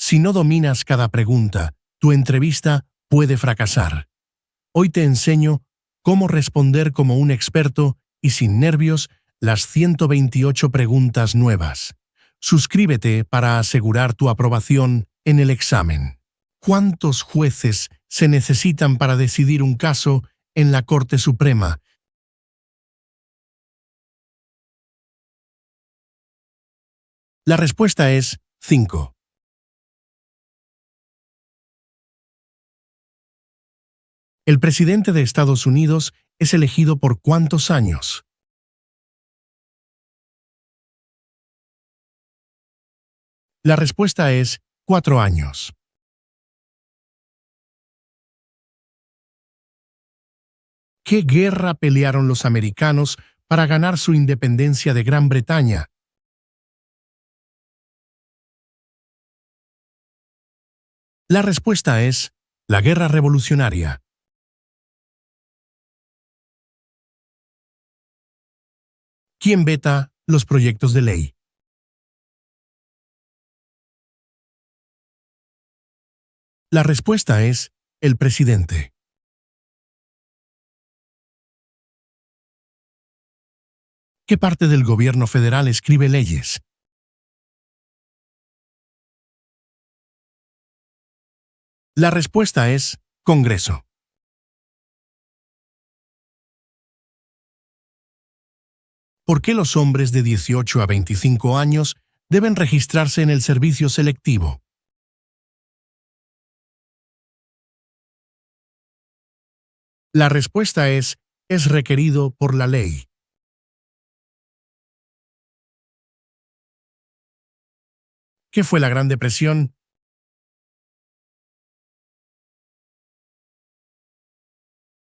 Si no dominas cada pregunta, tu entrevista puede fracasar. Hoy te enseño cómo responder como un experto y sin nervios las 128 preguntas nuevas. Suscríbete para asegurar tu aprobación en el examen. ¿Cuántos jueces se necesitan para decidir un caso en la Corte Suprema? La respuesta es 5. ¿El presidente de Estados Unidos es elegido por cuántos años? La respuesta es 4 años. ¿Qué guerra pelearon los americanos para ganar su independencia de Gran Bretaña? La respuesta es la Guerra Revolucionaria. ¿Quién veta los proyectos de ley? La respuesta es el presidente. ¿Qué parte del gobierno federal escribe leyes? La respuesta es Congreso. ¿Por qué los hombres de 18 a 25 años deben registrarse en el servicio selectivo? La respuesta es requerido por la ley. ¿Qué fue la Gran Depresión?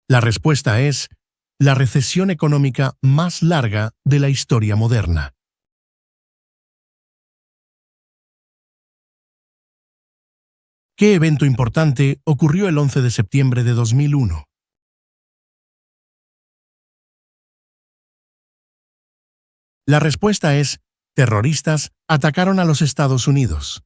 La respuesta es la recesión económica más larga de la historia moderna. ¿Qué evento importante ocurrió el 11 de septiembre de 2001? La respuesta es terroristas atacaron a los Estados Unidos.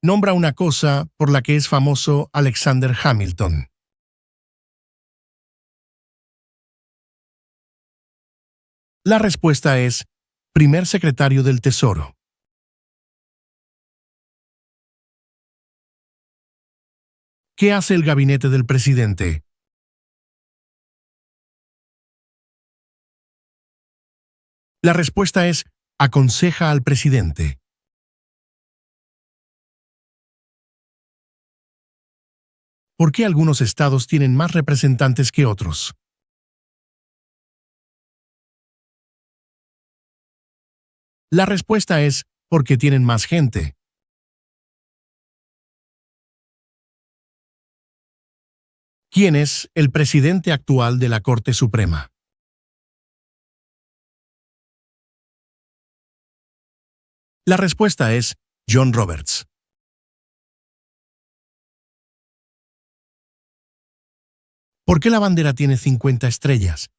Nombra una cosa por la que es famoso Alexander Hamilton. La respuesta es primer secretario del Tesoro. ¿Qué hace el gabinete del presidente? La respuesta es aconseja al presidente. ¿Por qué algunos estados tienen más representantes que otros? La respuesta es porque tienen más gente. ¿Quién es el presidente actual de la Corte Suprema? La respuesta es John Roberts. ¿Por qué la bandera tiene 50 estrellas?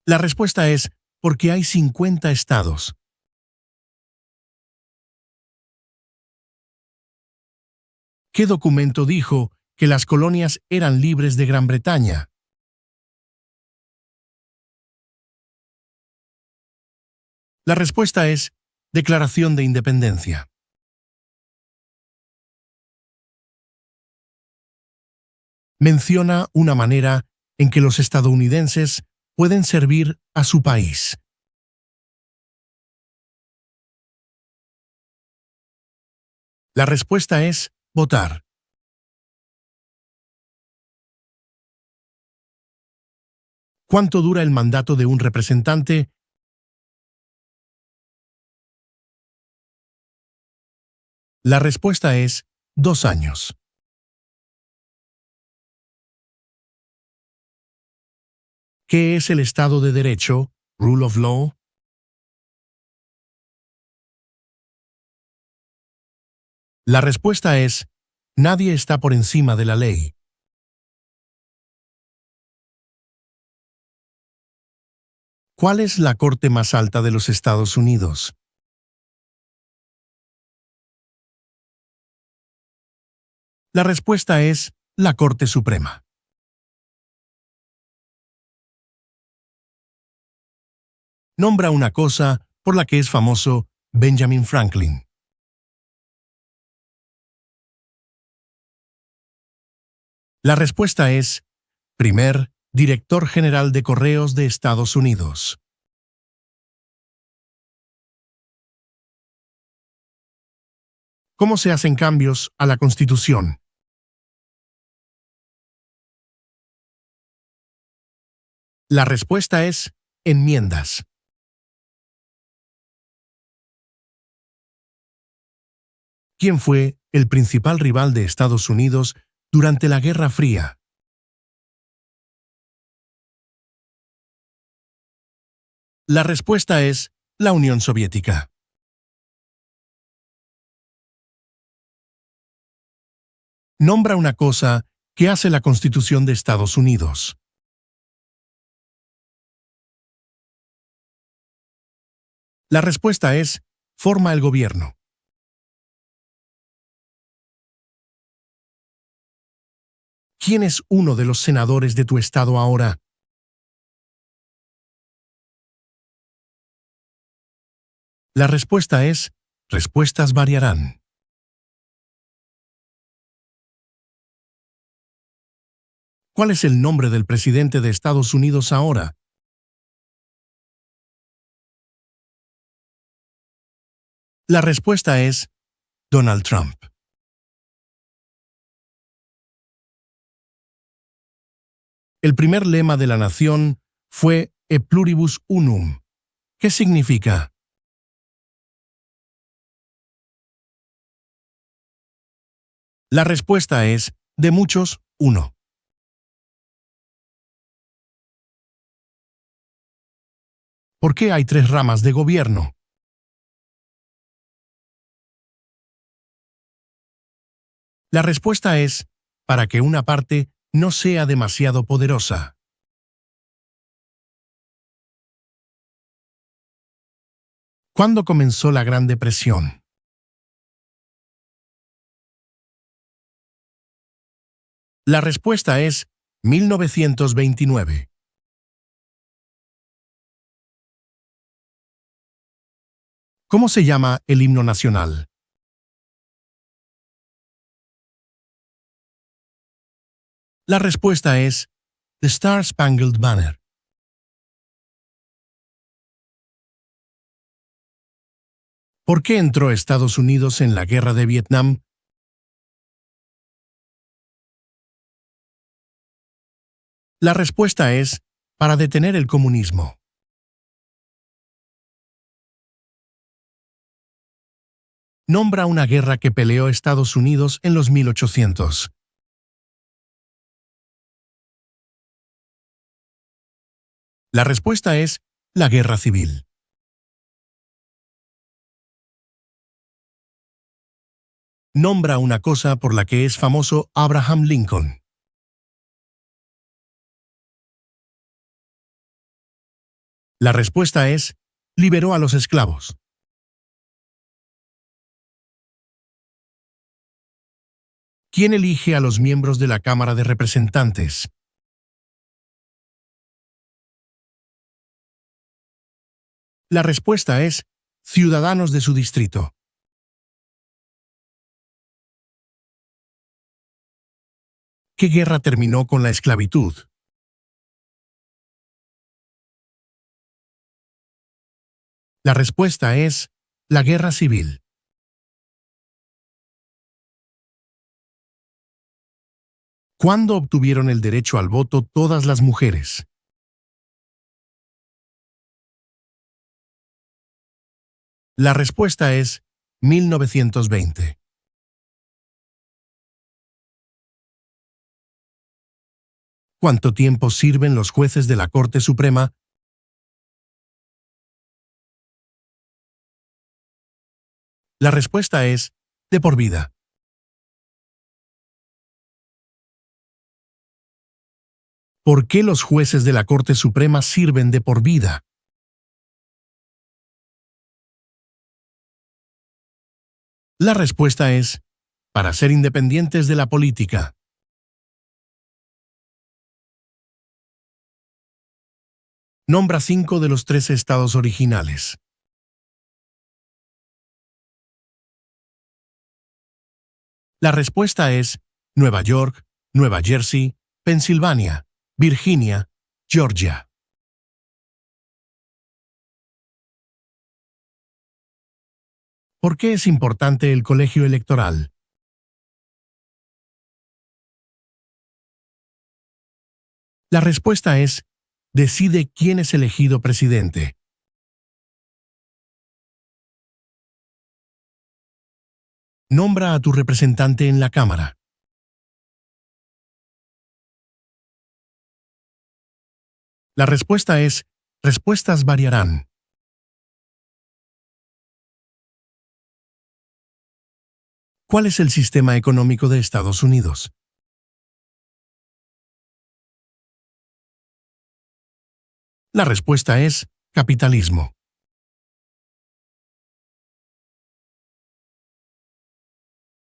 La respuesta es porque hay 50 estados. ¿Qué documento dijo que las colonias eran libres de Gran Bretaña? La respuesta es Declaración de Independencia. Menciona una manera en que los estadounidenses pueden servir a su país. La respuesta es votar. ¿Cuánto dura el mandato de un representante? La respuesta es 2 años. ¿Qué es el Estado de Derecho, Rule of Law? La respuesta es nadie está por encima de la ley. ¿Cuál es la corte más alta de los Estados Unidos? La respuesta es la Corte Suprema. Nombra una cosa por la que es famoso Benjamin Franklin. La respuesta es primer director general de Correos de Estados Unidos. ¿Cómo se hacen cambios a la Constitución? La respuesta es enmiendas. ¿Quién fue el principal rival de Estados Unidos durante la Guerra Fría? La respuesta es la Unión Soviética. Nombra una cosa que hace la Constitución de Estados Unidos. La respuesta es forma el gobierno. ¿Quién es uno de los senadores de tu estado ahora? La respuesta es respuestas variarán. ¿Cuál es el nombre del presidente de Estados Unidos ahora? La respuesta es Donald Trump. El primer lema de la nación fue E pluribus unum. ¿Qué significa? La respuesta es de muchos, uno. ¿Por qué hay tres ramas de gobierno? La respuesta es para que una parte no sea demasiado poderosa. ¿Cuándo comenzó la Gran Depresión? La respuesta es 1929. ¿Cómo se llama el himno nacional? La respuesta es The Star Spangled Banner. ¿Por qué entró Estados Unidos en la guerra de Vietnam? La respuesta es para detener el comunismo. Nombra una guerra que peleó Estados Unidos en los 1800. La respuesta es la Guerra Civil. Nombra una cosa por la que es famoso Abraham Lincoln. La respuesta es liberó a los esclavos. ¿Quién elige a los miembros de la Cámara de Representantes? La respuesta es ciudadanos de su distrito. ¿Qué guerra terminó con la esclavitud? La respuesta es la Guerra Civil. ¿Cuándo obtuvieron el derecho al voto todas las mujeres? La respuesta es 1920. ¿Cuánto tiempo sirven los jueces de la Corte Suprema? La respuesta es de por vida. ¿Por qué los jueces de la Corte Suprema sirven de por vida? La respuesta es para ser independientes de la política. Nombra 5 de los 13 estados originales. La respuesta es Nueva York, Nueva Jersey, Pensilvania, Virginia, Georgia. ¿Por qué es importante el colegio electoral? La respuesta es decide quién es elegido presidente. Nombra a tu representante en la Cámara. La respuesta es respuestas variarán. ¿Cuál es el sistema económico de Estados Unidos? La respuesta es capitalismo.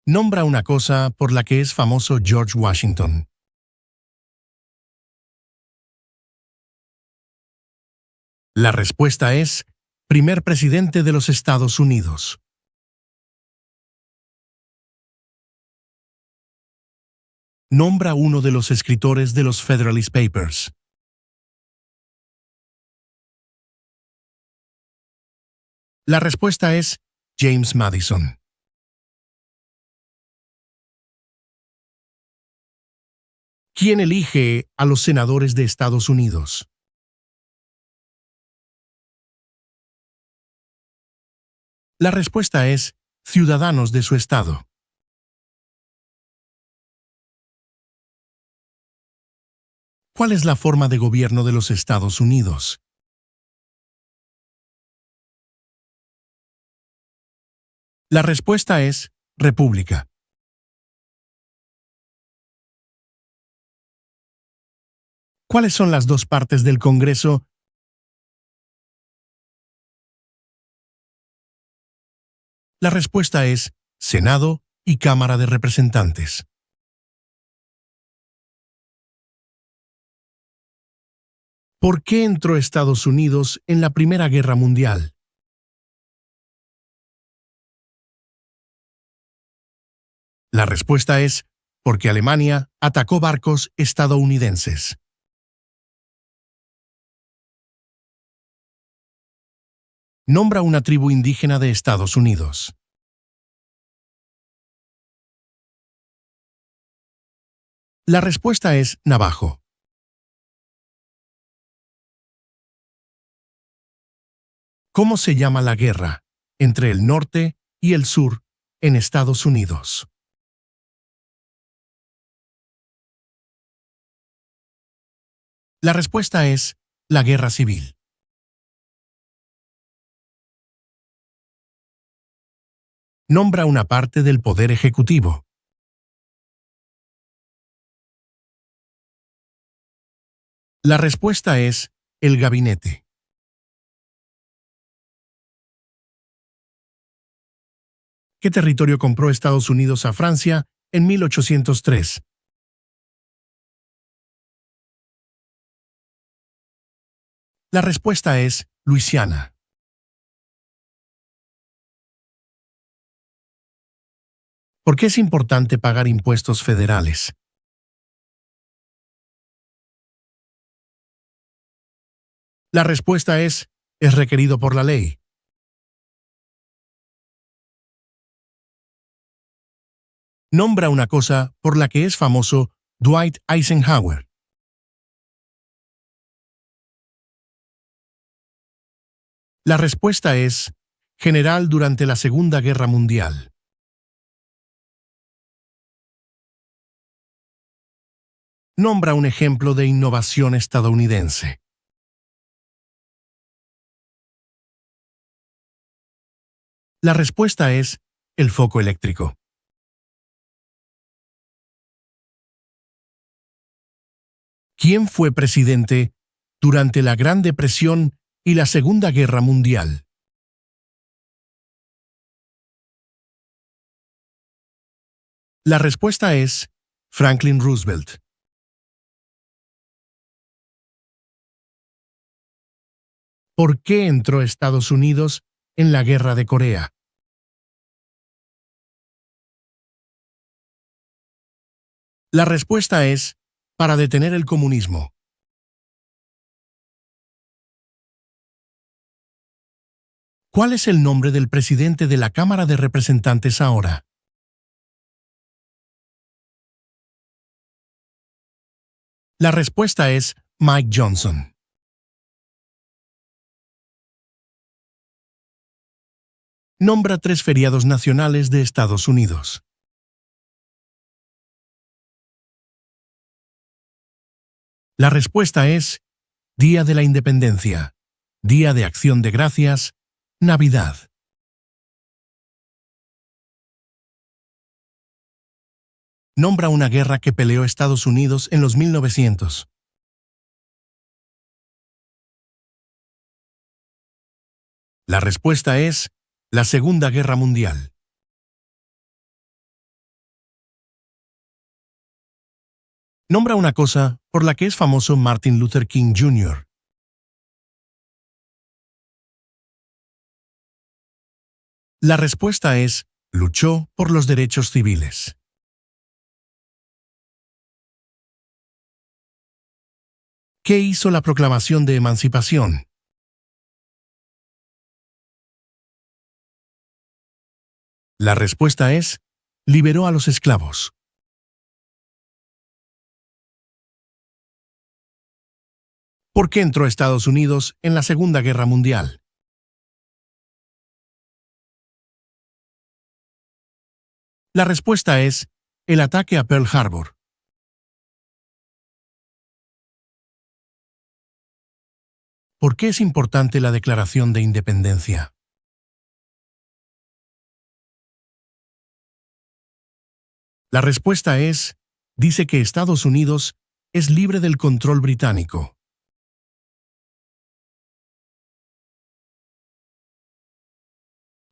Nombra una cosa por la que es famoso George Washington. La respuesta es primer presidente de los Estados Unidos. Nombra uno de los escritores de los Federalist Papers. La respuesta es James Madison. ¿Quién elige a los senadores de Estados Unidos? La respuesta es ciudadanos de su estado. ¿Cuál es la forma de gobierno de los Estados Unidos? La respuesta es república. ¿Cuáles son las dos partes del Congreso? La respuesta es Senado y Cámara de Representantes. ¿Por qué entró Estados Unidos en la Primera Guerra Mundial? La respuesta es porque Alemania atacó barcos estadounidenses. Nombra una tribu indígena de Estados Unidos. La respuesta es Navajo. ¿Cómo se llama la guerra entre el norte y el sur en Estados Unidos? La respuesta es la Guerra Civil. Nombra una parte del Poder Ejecutivo. La respuesta es el Gabinete. ¿Qué territorio compró Estados Unidos a Francia en 1803? La respuesta es Luisiana. ¿Por qué es importante pagar impuestos federales? La respuesta es requerido por la ley. Nombra una cosa por la que es famoso Dwight Eisenhower. La respuesta es general durante la Segunda Guerra Mundial. Nombra un ejemplo de innovación estadounidense. La respuesta es el foco eléctrico. ¿Quién fue presidente durante la Gran Depresión y la Segunda Guerra Mundial? La respuesta es Franklin Roosevelt. ¿Por qué entró Estados Unidos en la Guerra de Corea? La respuesta es para detener el comunismo. ¿Cuál es el nombre del presidente de la Cámara de Representantes ahora? La respuesta es Mike Johnson. Nombra 3 feriados nacionales de Estados Unidos. La respuesta es Día de la Independencia, Día de Acción de Gracias, Navidad. Nombra una guerra que peleó Estados Unidos en los 1900. La respuesta es la Segunda Guerra Mundial. Nombra una cosa por la que es famoso Martin Luther King Jr. La respuesta es luchó por los derechos civiles. ¿Qué hizo la Proclamación de Emancipación? La respuesta es liberó a los esclavos. ¿Por qué entró Estados Unidos en la Segunda Guerra Mundial? La respuesta es el ataque a Pearl Harbor. ¿Por qué es importante la Declaración de Independencia? La respuesta es, dice que Estados Unidos es libre del control británico.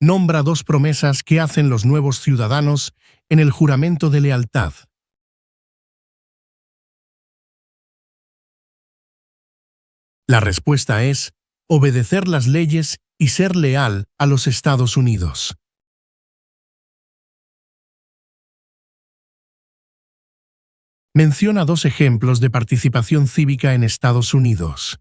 Nombra 2 promesas que hacen los nuevos ciudadanos en el juramento de lealtad. La respuesta es obedecer las leyes y ser leal a los Estados Unidos. Menciona 2 ejemplos de participación cívica en Estados Unidos.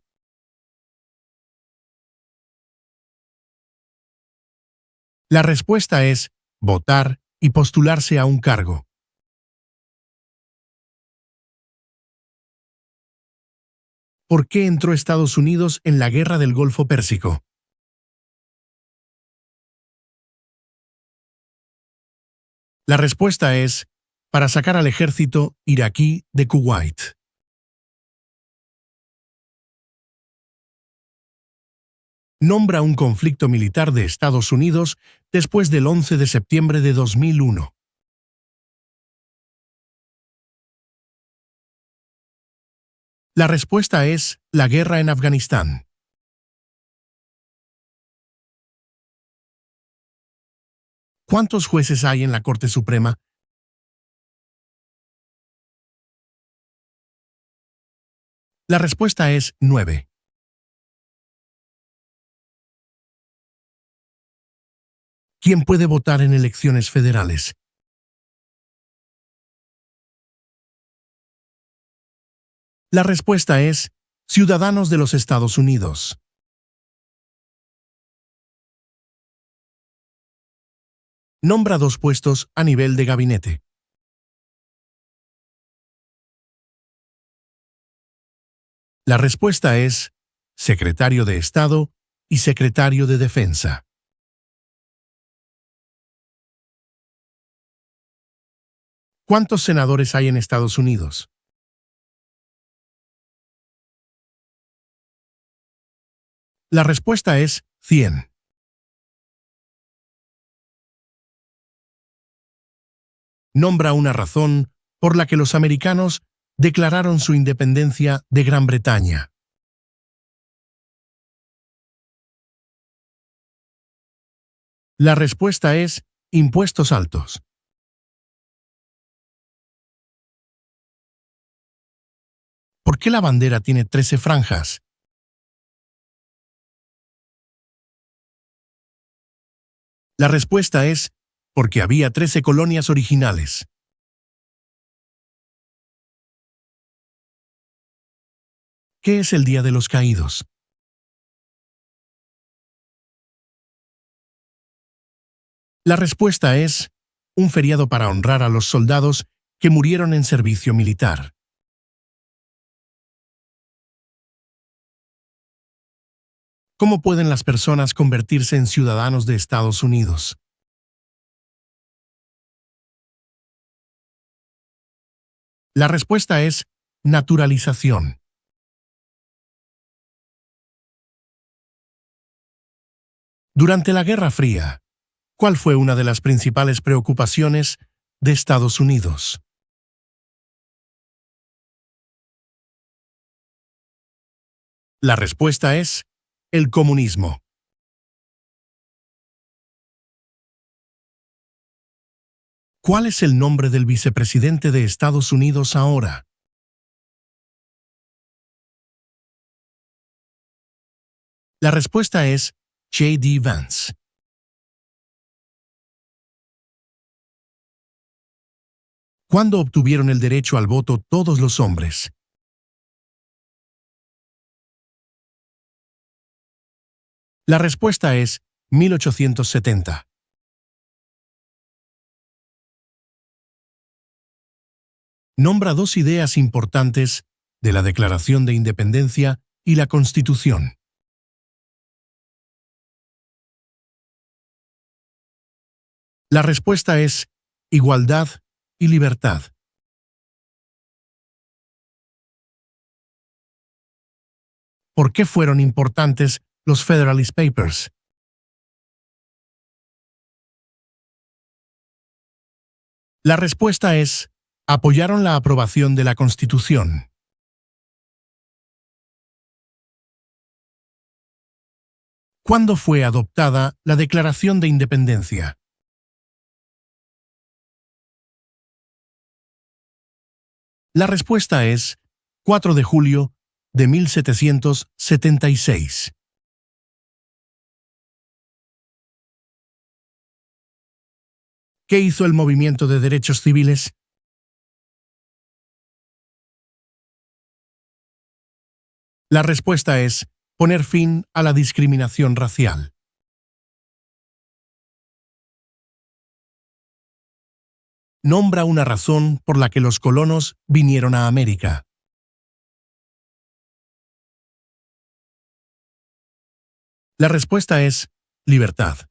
La respuesta es votar y postularse a un cargo. ¿Por qué entró Estados Unidos en la Guerra del Golfo Pérsico? La respuesta es para sacar al ejército iraquí de Kuwait. Nombra un conflicto militar de Estados Unidos después del 11 de septiembre de 2001. La respuesta es la guerra en Afganistán. ¿Cuántos jueces hay en la Corte Suprema? La respuesta es 9. ¿Quién puede votar en elecciones federales? La respuesta es ciudadanos de los Estados Unidos. Nombra 2 puestos a nivel de gabinete. La respuesta es secretario de Estado y secretario de Defensa. ¿Cuántos senadores hay en Estados Unidos? La respuesta es 100. Nombra una razón por la que los americanos declararon su independencia de Gran Bretaña. La respuesta es impuestos altos. ¿Por qué la bandera tiene 13 franjas? La respuesta es porque había 13 colonias originales. ¿Qué es el Día de los Caídos? La respuesta es un feriado para honrar a los soldados que murieron en servicio militar. ¿Cómo pueden las personas convertirse en ciudadanos de Estados Unidos? La respuesta es naturalización. Durante la Guerra Fría, ¿cuál fue una de las principales preocupaciones de Estados Unidos? La respuesta es el comunismo. ¿Cuál es el nombre del vicepresidente de Estados Unidos ahora? La respuesta es J.D. Vance. ¿Cuándo obtuvieron el derecho al voto todos los hombres? La respuesta es 1870. Nombra dos ideas importantes de la Declaración de Independencia y la Constitución. La respuesta es igualdad y libertad. ¿Por qué fueron importantes los Federalist Papers? La respuesta es apoyaron la aprobación de la Constitución. ¿Cuándo fue adoptada la Declaración de Independencia? La respuesta es 4 de julio de 1776. ¿Qué hizo el movimiento de derechos civiles? La respuesta es poner fin a la discriminación racial. Nombra una razón por la que los colonos vinieron a América. La respuesta es libertad.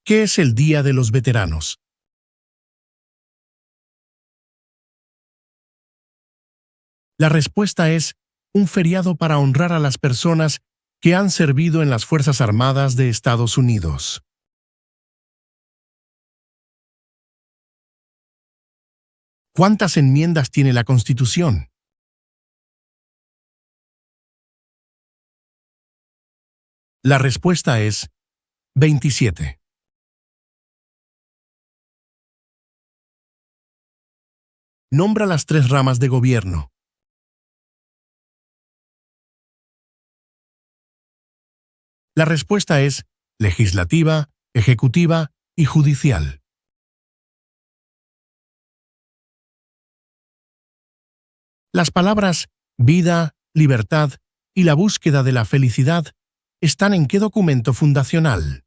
¿Qué es el Día de los Veteranos? La respuesta es un feriado para honrar a las personas que han servido en las Fuerzas Armadas de Estados Unidos. ¿Cuántas enmiendas tiene la Constitución? La respuesta es 27. Nombra las 3 ramas de gobierno. La respuesta es legislativa, ejecutiva y judicial. Las palabras vida, libertad y la búsqueda de la felicidad están en ¿qué documento fundacional?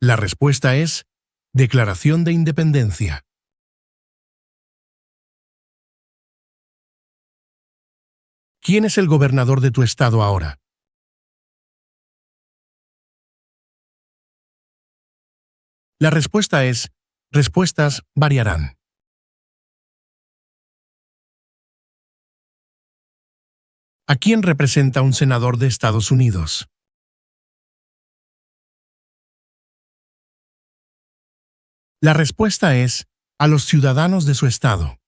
La respuesta es Declaración de Independencia. ¿Quién es el gobernador de tu estado ahora? La respuesta es respuestas variarán. ¿A quién representa un senador de Estados Unidos? La respuesta es a los ciudadanos de su estado.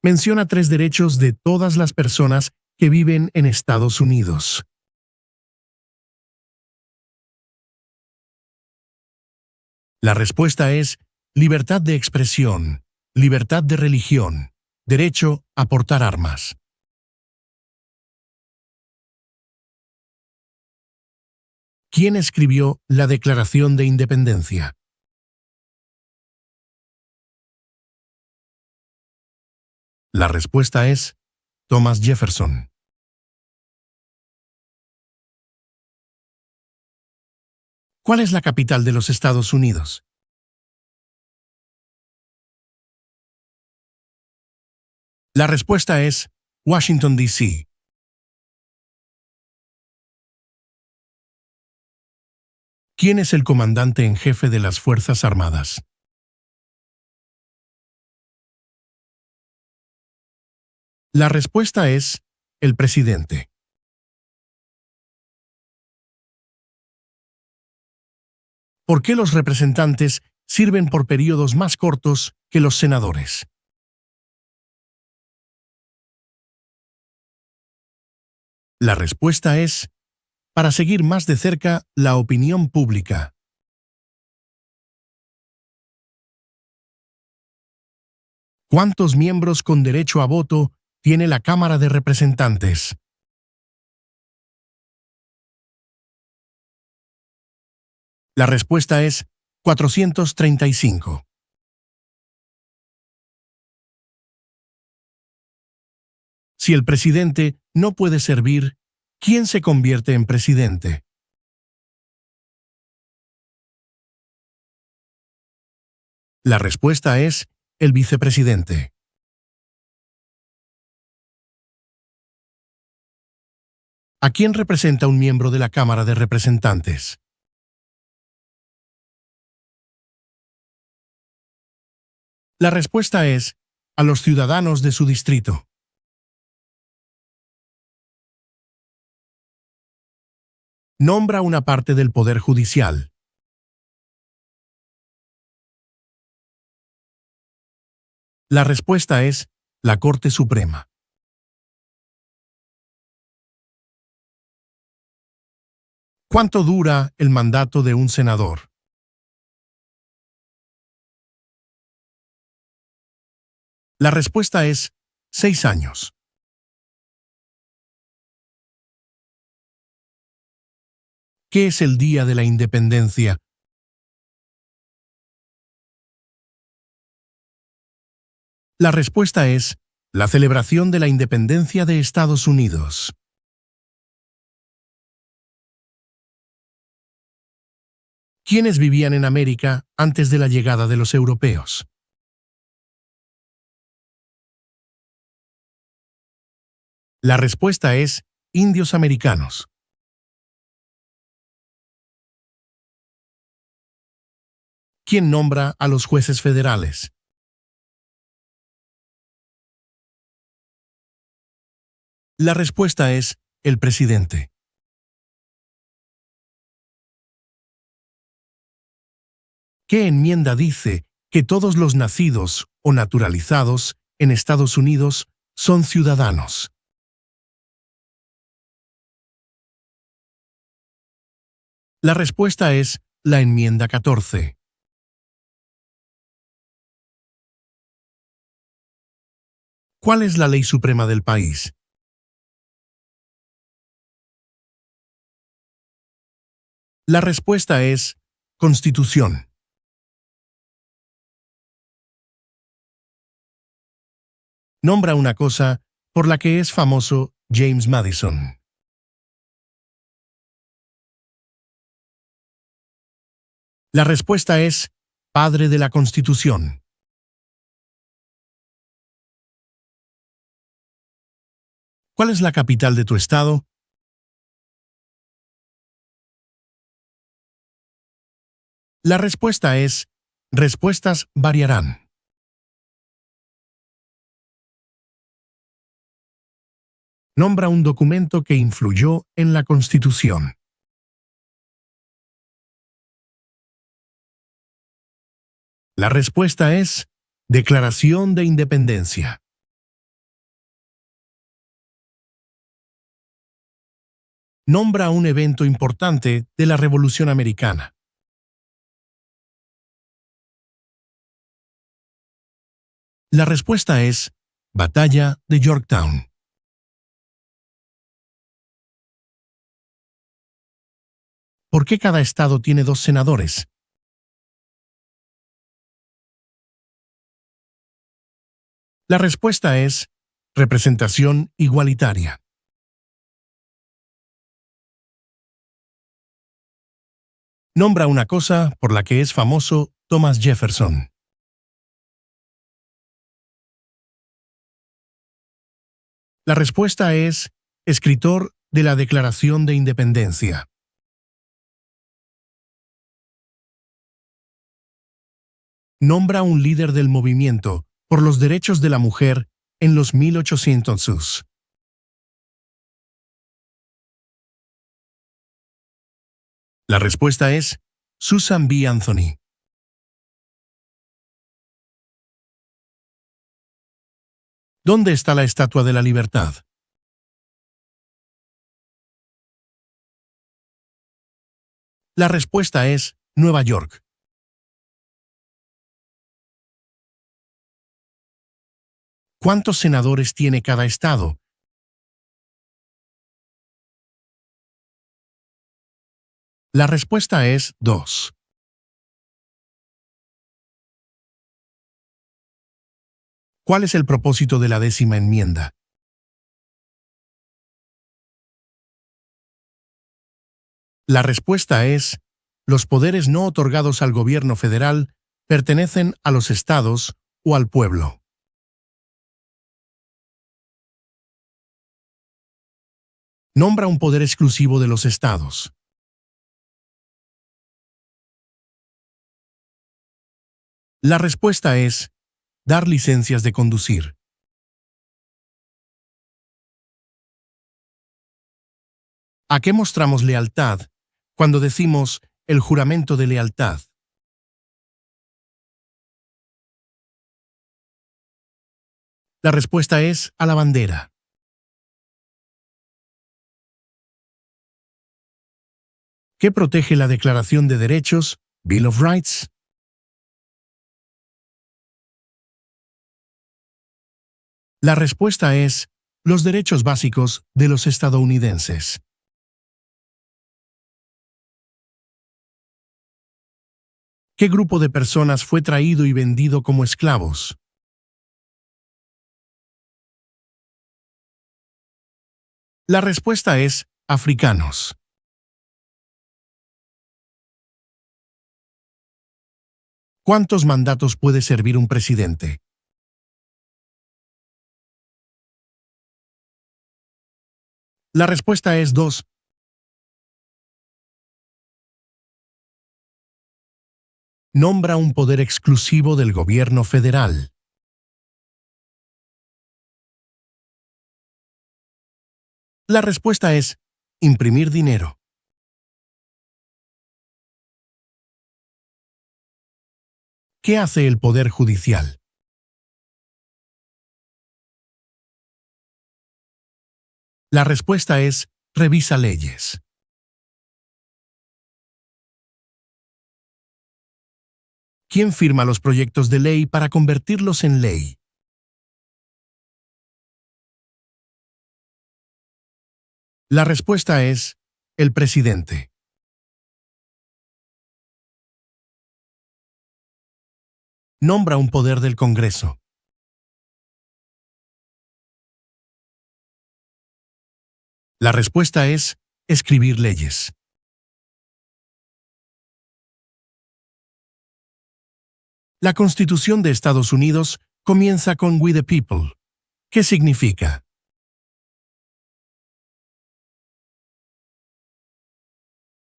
Menciona 3 derechos de todas las personas que viven en Estados Unidos? La respuesta es libertad de expresión, libertad de religión, derecho a portar armas. ¿Quién escribió la Declaración de Independencia? La respuesta es Thomas Jefferson. ¿Cuál es la capital de los Estados Unidos? La respuesta es Washington, D.C. ¿Quién es el comandante en jefe de las Fuerzas Armadas? La respuesta es el presidente. ¿Por qué los representantes sirven por periodos más cortos que los senadores? La respuesta es para seguir más de cerca la opinión pública. ¿Cuántos miembros con derecho a voto tiene la Cámara de Representantes? La respuesta es 435. Si el presidente no puede servir, ¿quién se convierte en presidente? La respuesta es el vicepresidente. ¿A quién representa un miembro de la Cámara de Representantes? La respuesta es a los ciudadanos de su distrito. Nombra una parte del Poder Judicial. La respuesta es la Corte Suprema. ¿Cuánto dura el mandato de un senador? La respuesta es 6 años. ¿Qué es el Día de la Independencia? La respuesta es la celebración de la independencia de Estados Unidos. ¿Quiénes vivían en América antes de la llegada de los europeos? La respuesta es indios americanos. ¿Quién nombra a los jueces federales? La respuesta es el presidente. ¿Qué enmienda dice que todos los nacidos o naturalizados en Estados Unidos son ciudadanos? La respuesta es la enmienda 14. ¿Cuál es la ley suprema del país? La respuesta es Constitución. Nombra una cosa por la que es famoso James Madison. La respuesta es padre de la Constitución. ¿Cuál es la capital de tu estado? La respuesta es respuestas variarán. Nombra un documento que influyó en la Constitución. La respuesta es Declaración de Independencia. Nombra un evento importante de la Revolución Americana. La respuesta es Batalla de Yorktown. ¿Por qué cada estado tiene 2 senadores? La respuesta es representación igualitaria. Nombra una cosa por la que es famoso Thomas Jefferson. La respuesta es escritor de la Declaración de Independencia. Nombra un líder del movimiento por los derechos de la mujer en los 1800s. La respuesta es Susan B. Anthony. ¿Dónde está la Estatua de la Libertad? La respuesta es Nueva York. ¿Cuántos senadores tiene cada estado? La respuesta es 2. ¿Cuál es el propósito de la 10ª enmienda? La respuesta es los poderes no otorgados al gobierno federal pertenecen a los estados o al pueblo. Nombra un poder exclusivo de los estados. La respuesta es dar licencias de conducir. ¿A qué mostramos lealtad cuando decimos el juramento de lealtad? La respuesta es a la bandera. ¿Qué protege la Declaración de Derechos, Bill of Rights? La respuesta es los derechos básicos de los estadounidenses. ¿Qué grupo de personas fue traído y vendido como esclavos? La respuesta es africanos. ¿Cuántos mandatos puede servir un presidente? La respuesta es 2. Nombra un poder exclusivo del gobierno federal. La respuesta es imprimir dinero. ¿Qué hace el Poder Judicial? La respuesta es revisa leyes. ¿Quién firma los proyectos de ley para convertirlos en ley? La respuesta es el presidente. Nombra un poder del Congreso. La respuesta es escribir leyes. La Constitución de Estados Unidos comienza con We the People. ¿Qué significa?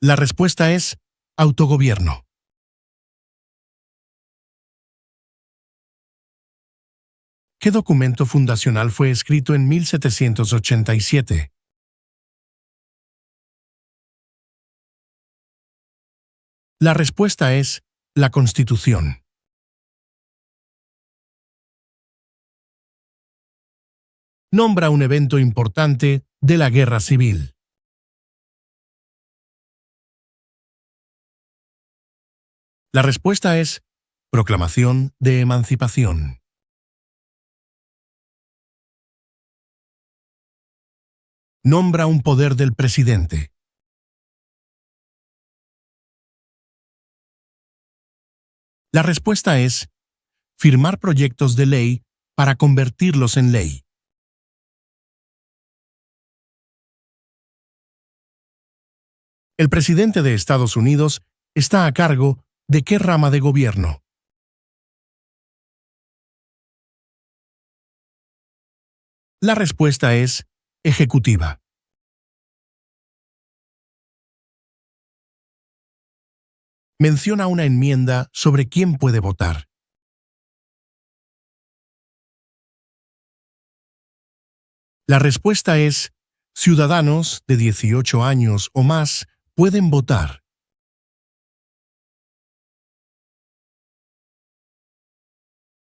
La respuesta es autogobierno. ¿Qué documento fundacional fue escrito en 1787? La respuesta es la Constitución. Nombra un evento importante de la Guerra Civil. La respuesta es Proclamación de Emancipación. Nombra un poder del presidente. La respuesta es firmar proyectos de ley para convertirlos en ley. El presidente de Estados Unidos está a cargo ¿de qué rama de gobierno? La respuesta es ejecutiva. Menciona una enmienda sobre quién puede votar. La respuesta es ciudadanos de 18 años o más pueden votar.